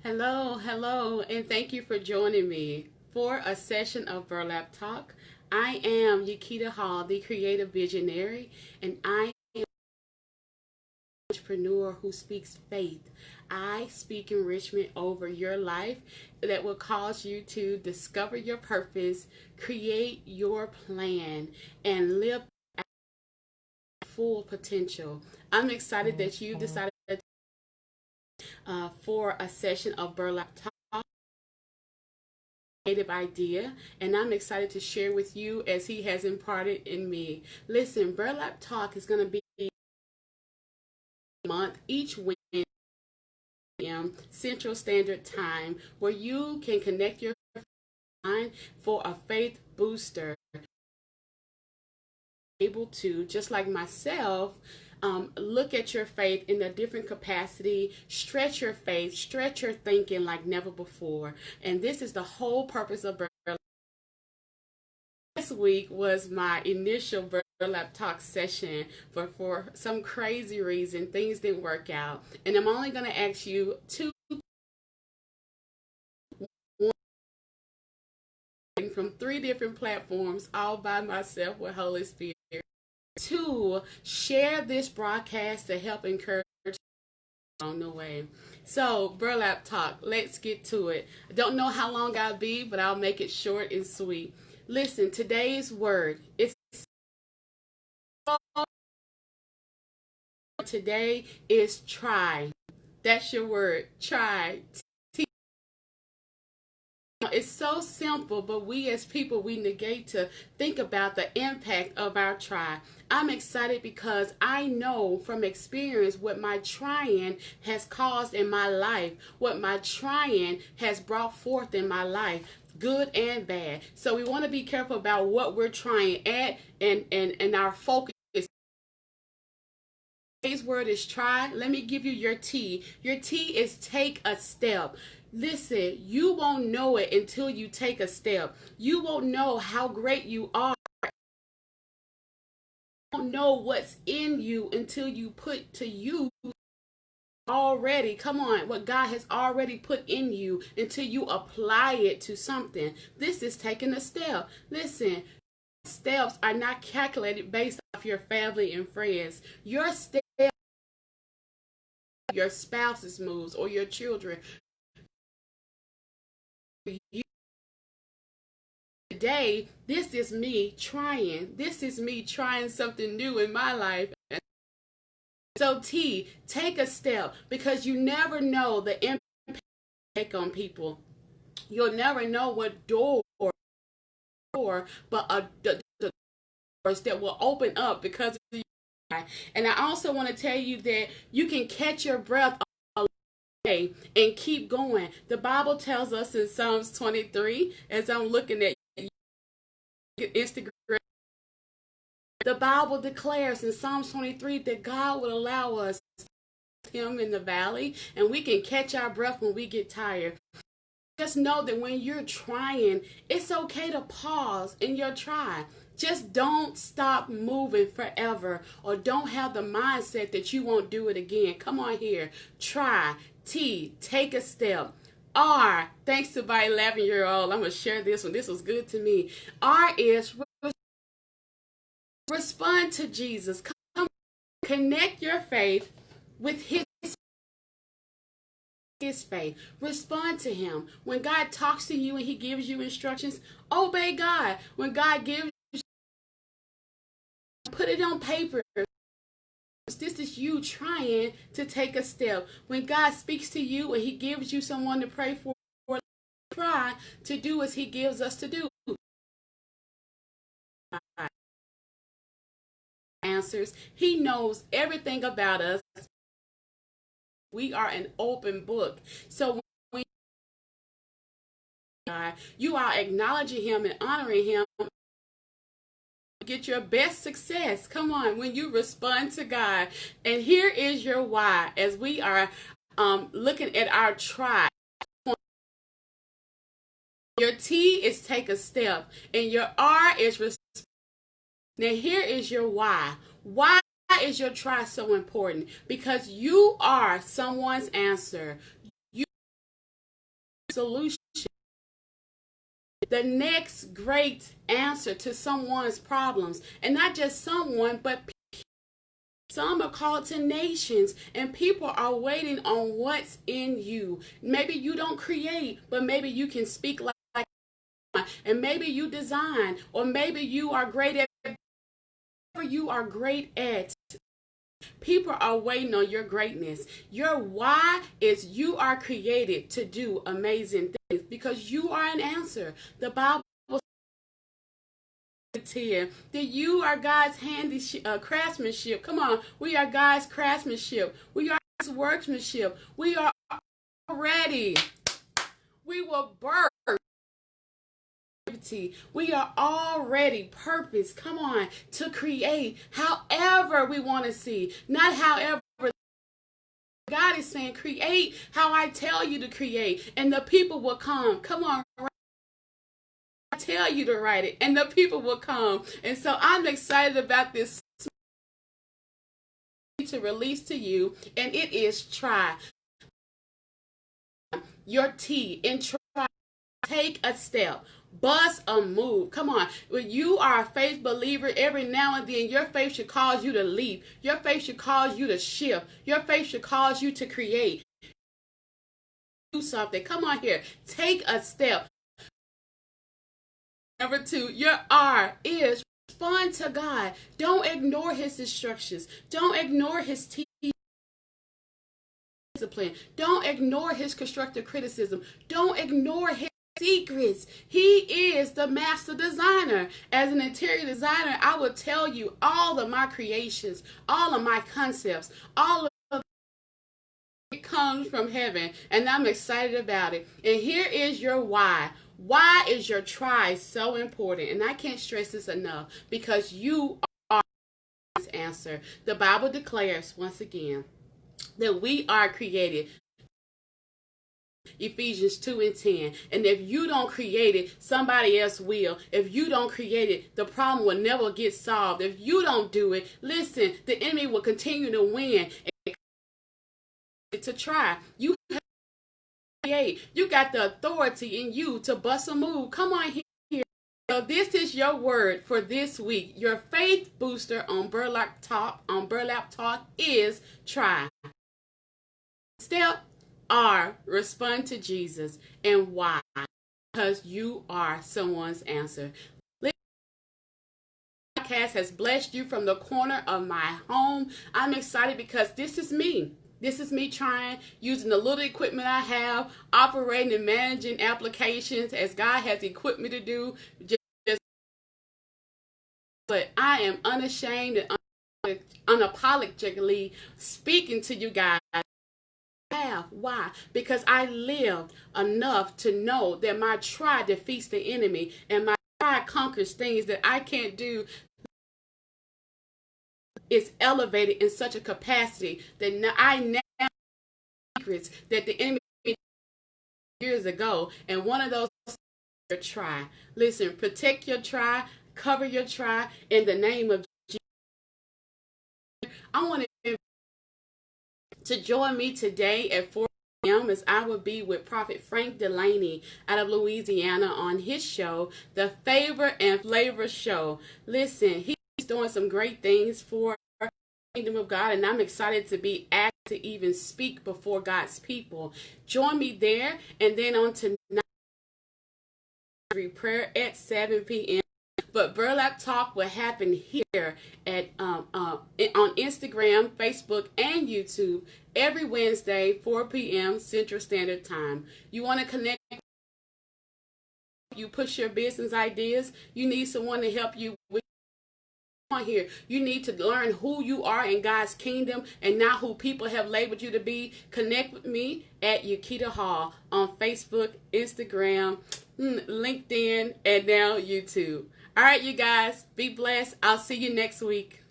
Hello, and thank you for joining me for a session of Burlap Talk. I am Yakita Hall, the creative visionary, and I am an entrepreneur who speaks faith. I speak enrichment over your life that will cause you to discover your purpose, create your plan, and live at full potential. I'm excited that you decided for a session of Burlap Talk. Creative idea, and I'm excited to share with you as he has imparted in me. Listen, Burlap Talk is going to be a month each week Central Standard Time, where you can connect your mind for a faith booster. Able to, just like myself, look at your faith in a different capacity, stretch your faith, stretch your thinking like never before. And this is the whole purpose of Burlap. This week was my initial Burlap Talk session, but for some crazy reason, things didn't work out. And I'm only going to ask you two from three different platforms, all by myself with Holy Spirit, to share this broadcast to help encourage on the way. So, Burlap Talk, let's get to it. I don't know how long I'll be, but I'll make it short and sweet. Listen, today's word today is try. That's your word, try. It's so simple, but we as people, we negate to think about the impact of our try. I'm excited because I know from experience what my trying has caused in my life, what my trying has brought forth in my life, good and bad. So we want to be careful about what we're trying at and our focus. Today's word is try. Let me give you your T. Your T is take a step. Listen, you won't know it until you take a step. You won't know how great you are. You won't know what's in you until you put to use already. Come on, what God has already put in you until you apply it to something. This is taking a step. Listen, steps are not calculated based off your family and friends. Your steps, your spouse's moves, or your children. Today, this is me trying. This is me trying something new in my life. So T, take a step, because you never know the impact you take on people. You'll never know what door, but the doors that will open up because of you. And I also want to tell you that you can catch your breath and keep going. The Bible tells us in Psalms 23, as I'm looking at Instagram, the Bible declares in Psalms 23 that God would allow us him in the valley, and we can catch our breath when we get tired. Just know that when you're trying, it's okay to pause in your try. Just don't stop moving forever, or don't have the mindset that you won't do it again. Come on here. Try. T, take a step. R, thanks to my 11-year-old, I'm going to share this one. This was good to me. R is respond to Jesus. Come, connect your faith with his faith. Respond to him. When God talks to you and he gives you instructions, obey God. When God gives you, put it on paper. This is you trying to take a step. When God speaks to you and he gives you someone to pray for, try to do as he gives us to do. Answers. He knows everything about us. We are an open book. So when you are acknowledging him and honoring him, get your best success. Come on, when you respond to God. And here is your why as we are looking at our try. Your T is take a step, and your R is respond. Now here is your why. Why is your try so important? Because you are someone's answer. solution, the next great answer to someone's problems. And not just someone, but some are called to nations, and people are waiting on what's in you. Maybe you don't create, but maybe you can speak like, and maybe you design, or maybe you are great at whatever you are great at. People are waiting on your greatness. Your why is you are created to do amazing things because you are an answer. The Bible here that you are God's craftsmanship. Come on, we are God's craftsmanship. We are God's workmanship. We are ready. We will birth. We are already purpose. Come on, to create however we want to see, not however. God is saying, create how I tell you to create, and the people will come. Come on. Tell you to write it and the people will come. And so I'm excited about this to release to you, and it is try. Your T in try. Take a step. Bust a move. Come on. When you are a faith believer, every now and then your faith should cause you to leap. Your faith should cause you to shift. Your faith should cause you to create. Do something. Come on here. Take a step. Number 2, your R is respond to God. Don't ignore his instructions. Don't ignore his discipline. Don't ignore his constructive criticism. Don't ignore his secrets. He is the master designer. As an interior designer, I will tell you all of my creations, all of my concepts, all of it comes from heaven, and I'm excited about it. And here is your why. Why is your try so important? And I can't stress this enough, because you are this answer. The Bible declares once again that we are created. Ephesians 2:10. And if you don't create it, somebody else will. If you don't create it, the problem will never get solved. If you don't do it, listen, the enemy will continue to win. To try. You got the authority in you to bust a move. Come on here. So this is your word for this week. Your faith booster on Burlap Talk is try. Step R, respond to Jesus. And why? Because you are someone's answer. This podcast has blessed you from the corner of my home. I'm excited because this is me. This is me trying, using the little equipment I have, operating and managing applications as God has equipped me to do. But I am unashamed and unapologetically speaking to you guys. Why? Because I lived enough to know that my try defeats the enemy, and my try conquers things that I can't do. Is elevated in such a capacity that I now secrets that the enemy years ago, and one of those is your try. Listen, protect your try, cover your try in the name of Jesus. I want to join me today at 4 p.m. as I will be with Prophet Frank Delaney out of Louisiana on his show, the Favor and Flavor Show. Listen, he's doing some great things for the kingdom of God, and I'm excited to be asked to even speak before God's people. Join me there, and then on tonight, prayer at 7 p.m. But Burlap Talk will happen here at on Instagram, Facebook, and YouTube every Wednesday, 4 p.m. Central Standard Time. You want to connect? You push your business ideas. You need someone to help you with. Here, you need to learn who you are in God's kingdom and not who people have labeled you to be. Connect with me at Yakita Hall on Facebook, Instagram, LinkedIn, and now YouTube. All right, you guys, be blessed. I'll see you next week.